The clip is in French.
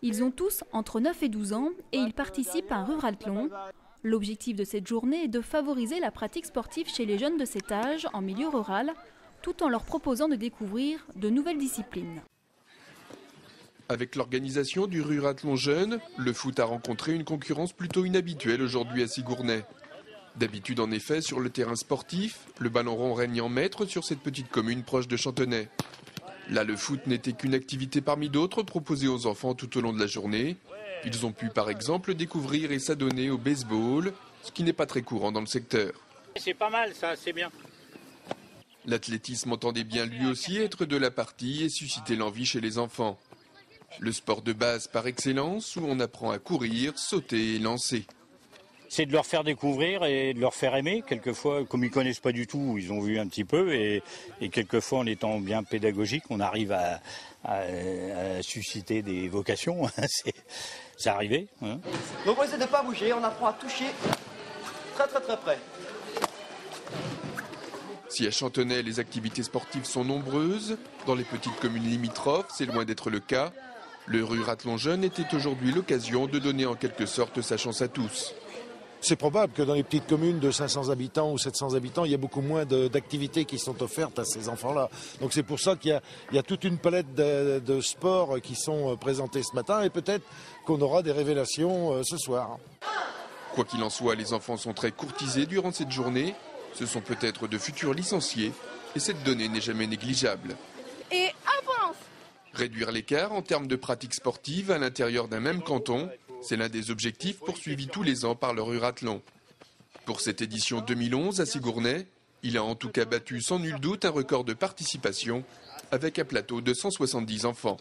Ils ont tous entre 9 et 12 ans et ils participent à un ruralthlon. L'objectif de cette journée est de favoriser la pratique sportive chez les jeunes de cet âge en milieu rural, tout en leur proposant de découvrir de nouvelles disciplines. Avec l'organisation du ruralthlon jeune, le foot a rencontré une concurrence plutôt inhabituelle aujourd'hui à Sigourney. D'habitude en effet, sur le terrain sportif, le ballon rond règne en maître sur cette petite commune proche de Chantenay. Là, le foot n'était qu'une activité parmi d'autres proposée aux enfants tout au long de la journée. Ils ont pu par exemple découvrir et s'adonner au baseball, ce qui n'est pas très courant dans le secteur. C'est pas mal ça, c'est bien. L'athlétisme entendait bien lui aussi être de la partie et susciter l'envie chez les enfants. Le sport de base par excellence où on apprend à courir, sauter et lancer. C'est de leur faire découvrir et de leur faire aimer. Quelquefois, comme ils ne connaissent pas du tout, ils ont vu un petit peu. Et quelquefois, en étant bien pédagogique, on arrive à susciter des vocations. C'est arrivé. Hein. Donc on essaie de ne pas bouger, on apprend à toucher très près. Si à Chantenay, les activités sportives sont nombreuses, dans les petites communes limitrophes, c'est loin d'être le cas. Le ruralthlon jeune était aujourd'hui l'occasion de donner en quelque sorte sa chance à tous. C'est probable que dans les petites communes de 500 habitants ou 700 habitants, il y a beaucoup moins d'activités qui sont offertes à ces enfants-là. Donc c'est pour ça qu'il y a toute une palette de sports qui sont présentés ce matin et peut-être qu'on aura des révélations ce soir. Quoi qu'il en soit, les enfants sont très courtisés durant cette journée. Ce sont peut-être de futurs licenciés et cette donnée n'est jamais négligeable. Et avance! Réduire l'écart en termes de pratiques sportives à l'intérieur d'un même canton, c'est l'un des objectifs poursuivis tous les ans par le ruralthlon. Pour cette édition 2011 à Sigourney, il a en tout cas battu sans nul doute un record de participation avec un plateau de 170 enfants.